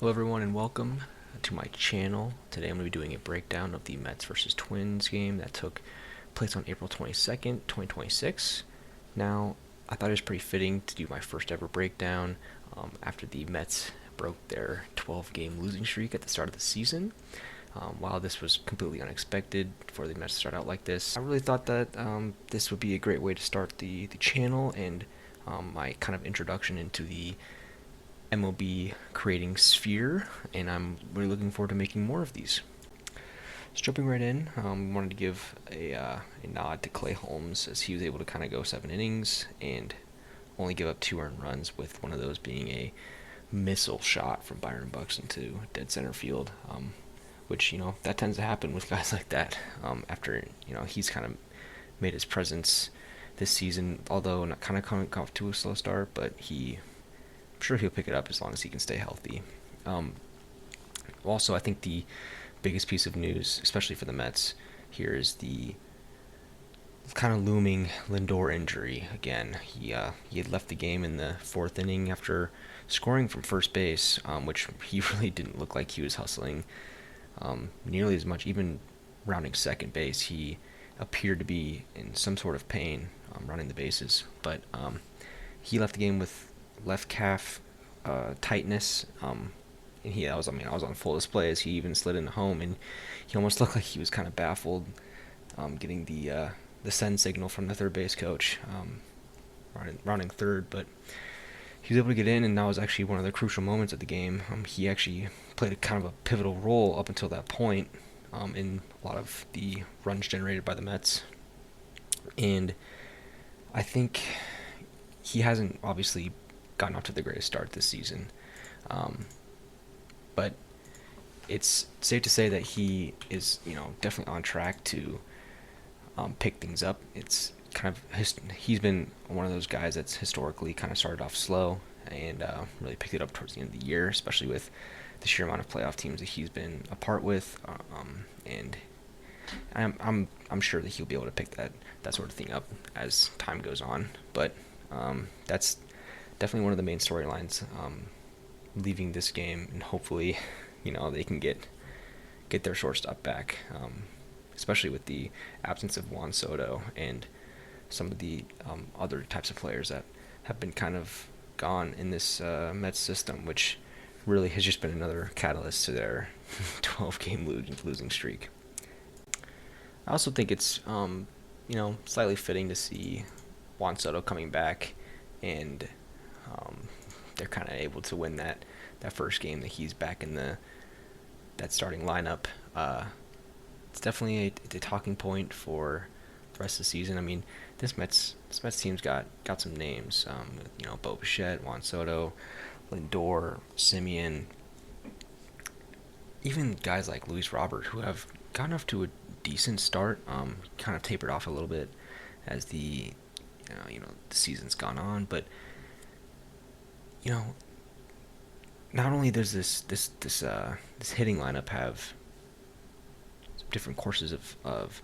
Hello everyone and welcome to my channel. Today I'm going to be doing a breakdown of the Mets versus Twins game that took place on April 22nd, 2026. Now, I thought it was pretty fitting to do my first ever breakdown after the Mets broke their 12-game losing streak at the start of the season. While this was completely unexpected for the Mets to start out like this, I really thought that this would be a great way to start the channel and my kind of introduction into the MLB creating sphere, and I'm really looking forward to making more of these. Just jumping right in, wanted to give a nod to Clay Holmes as he was able to kind of go 7 innings and only give up 2 earned runs, with one of those being a missile shot from Byron Buxton to dead center field, which that tends to happen with guys like that. After he's kind of made his presence this season, although not kind of coming off to a slow start, but I'm sure he'll pick it up as long as he can stay healthy. Also, I think the biggest piece of news, especially for the Mets, here is the kind of looming Lindor injury again. He had left the game in the 4th inning after scoring from first base, which he really didn't look like he was hustling nearly as much. Even rounding second base, he appeared to be in some sort of pain running the bases. But he left the game with left calf tightness. And I was on full display as he even slid into home, and he almost looked like he was kind of baffled, getting the send signal from the third base coach, rounding third. But he was able to get in, and that was actually one of the crucial moments of the game. He actually played a kind of a pivotal role up until that point in a lot of the runs generated by the Mets. And I think he hasn't obviously gotten off to the greatest start this season. But it's safe to say that he is, definitely on track to pick things up. It's kind of he's been one of those guys that's historically kind of started off slow and really picked it up towards the end of the year, especially with the sheer amount of playoff teams that he's been a part with. And I'm sure that he'll be able to pick that sort of thing up as time goes on. But that's definitely one of the main storylines leaving this game, and hopefully, they can get their shortstop back, especially with the absence of Juan Soto and some of the other types of players that have been kind of gone in this Mets system, which really has just been another catalyst to their 12-game losing streak. I also think it's slightly fitting to see Juan Soto coming back, and they're kind of able to win that first game that he's back in that starting lineup. It's definitely a talking point for the rest of the season. I mean, this Mets team's got some names. Bo Bichette, Juan Soto, Lindor, Simeon, even guys like Luis Robert, who have gotten off to a decent start. Kind of tapered off a little bit as the the season's gone on, but not only does this hitting lineup have some different courses of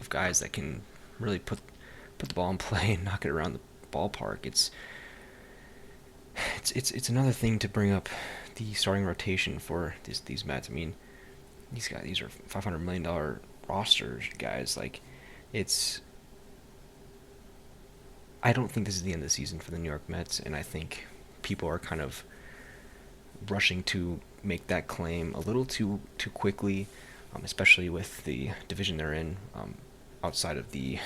guys that can really put the ball in play and knock it around the ballpark. It's another thing to bring up the starting rotation for these Mets. I mean, these are $500 million rosters, guys. Like, I don't think this is the end of the season for the New York Mets, and I think people are kind of rushing to make that claim a little too quickly, especially with the division they're in, outside of the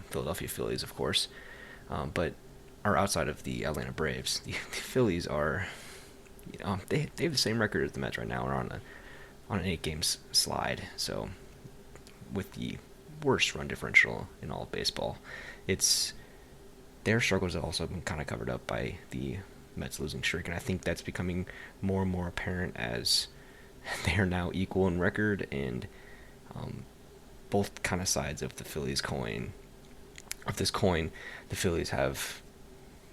Philadelphia Phillies, of course, but are outside of the Atlanta Braves. The Phillies are, they have the same record as the Mets right now. Are on an 8-game slide, so with the worst run differential in all of baseball. It's their struggles have also been kind of covered up by the Mets losing streak, and I think that's becoming more and more apparent as they are now equal in record, and both kind of sides of this coin, the Phillies have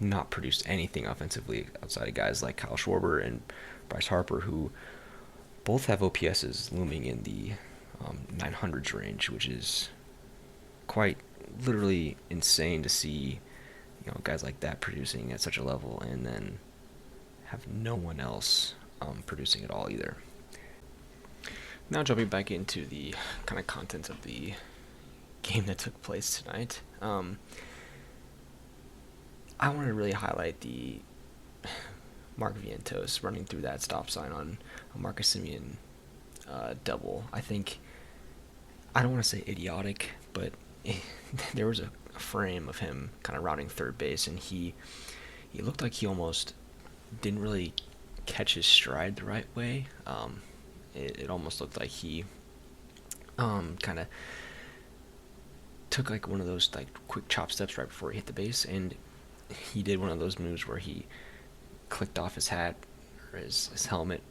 not produced anything offensively outside of guys like Kyle Schwarber and Bryce Harper, who both have OPSs looming in the 900s range, which is quite literally insane to see guys like that producing at such a level, and then have no one else producing at all either. Now jumping back into the kind of content of the game that took place tonight, I want to really highlight the Mark Vientos running through that stop sign on a Marcus Simeon double. I think, I don't want to say idiotic, but there was a frame of him kind of rounding third base, and he looked like he almost didn't really catch his stride the right way. It almost looked like he kind of took like one of those like quick chop steps right before he hit the base, and he did one of those moves where he clicked off his hat or his helmet.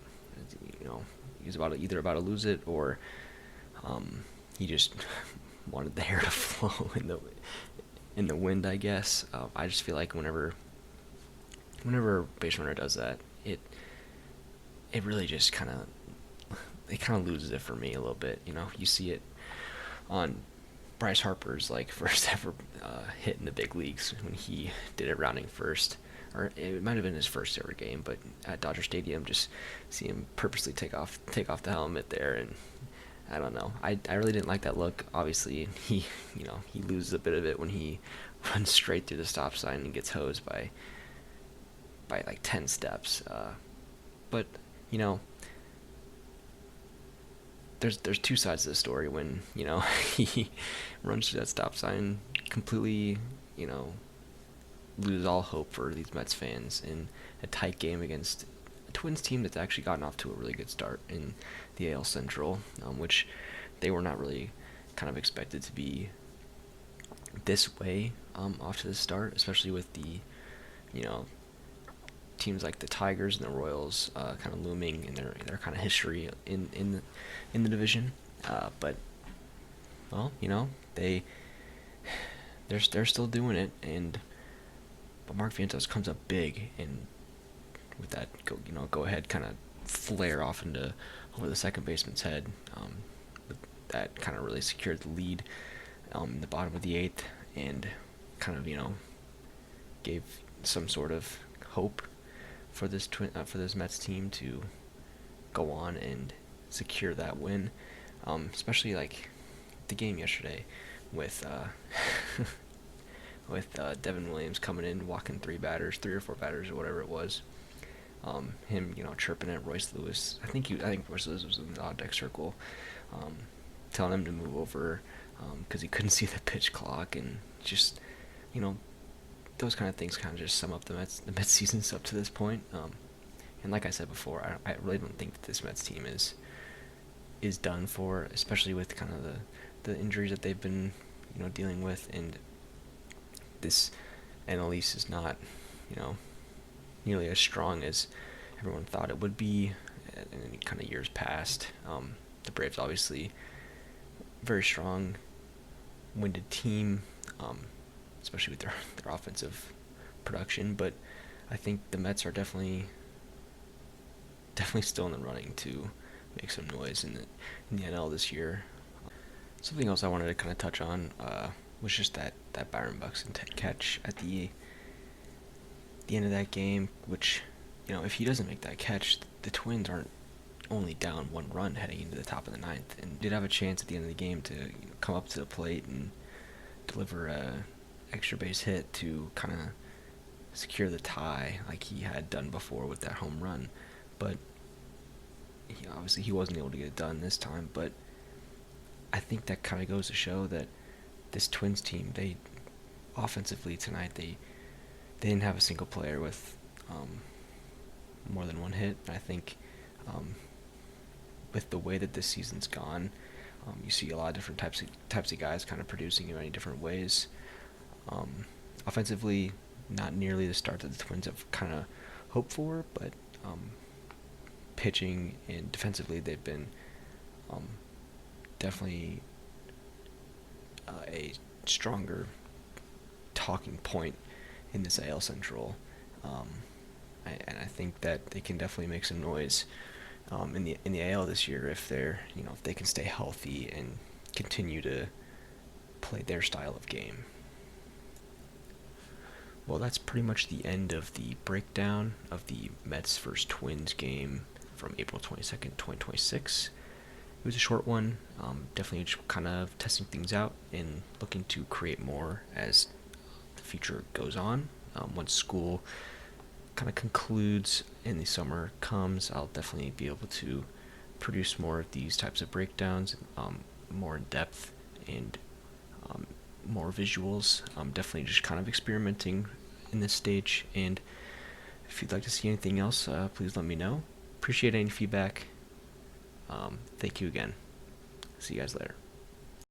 You know, he was either about to lose it, or he just wanted the hair to flow in the wind, I guess. I just feel like whenever a base runner does that, it really just kind of loses it for me a little bit. You know, you see it on Bryce Harper's like first ever hit in the big leagues when he did it rounding first, or it might have been his first ever game, but at Dodger Stadium, just see him purposely take off the helmet there, and I don't know. I really didn't like that look. Obviously, he loses a bit of it when he runs straight through the stop sign and gets hosed by like 10 steps. But you know, there's two sides to the story when, you know, he runs through that stop sign, completely, you know, loses all hope for these Mets fans in a tight game against a Twins team that's actually gotten off to a really good start in the AL Central, which they were not really kind of expected to be this way off to the start, especially with the, you know, teams like the Tigers and the Royals kind of looming in their kind of history in the division. But well, you know, they're still doing it, but Mark Vientos comes up big, and with that go ahead kind of flare off over the second baseman's head, that kind of really secured the lead in the bottom of the eighth, and kind of, you know, gave some sort of hope for this Mets team to go on and secure that win, especially like the game yesterday with Devin Williams coming in, walking three or four batters or whatever it was. Him, you know, chirping at Royce Lewis. I think Royce Lewis was in the odd deck circle, telling him to move over because he couldn't see the pitch clock, and just, you know, those kind of things kind of just sum up the Mets seasons up to this point. And like I said before, I really don't think that this Mets team is done for, especially with kind of the injuries that they've been, you know, dealing with, and this NL East is not, you know, nearly as strong as everyone thought it would be in kind of years past. The Braves obviously very strong, winded team, especially with their offensive production. But I think the Mets are definitely still in the running to make some noise in the NL this year. Something else I wanted to kind of touch on was just that Byron Buxton catch at the end of that game, which, you know, if he doesn't make that catch, the Twins aren't only down one run heading into the top of the ninth, and did have a chance at the end of the game to, you know, come up to the plate and deliver a extra base hit to kind of secure the tie like he had done before with that home run. But obviously he wasn't able to get it done this time. But I think that kind of goes to show that this Twins team, they offensively tonight, they didn't have a single player with more than one hit. And I think with the way that this season's gone, you see a lot of different types of guys kind of producing in many different ways. Offensively, not nearly the start that the Twins have kind of hoped for, but pitching and defensively, they've been definitely a stronger talking point in this AL Central, and I think that they can definitely make some noise in the AL this year if they can stay healthy and continue to play their style of game. Well, that's pretty much the end of the breakdown of the Mets vs. Twins game from April 22nd, 2026. It was a short one, definitely just kind of testing things out and looking to create more as the future goes on. Once school kind of concludes and the summer comes, I'll definitely be able to produce more of these types of breakdowns, more in depth and more visuals. I'm definitely just kind of experimenting in this stage, and if you'd like to see anything else, please let me know. Appreciate any feedback. Thank you again. See you guys later.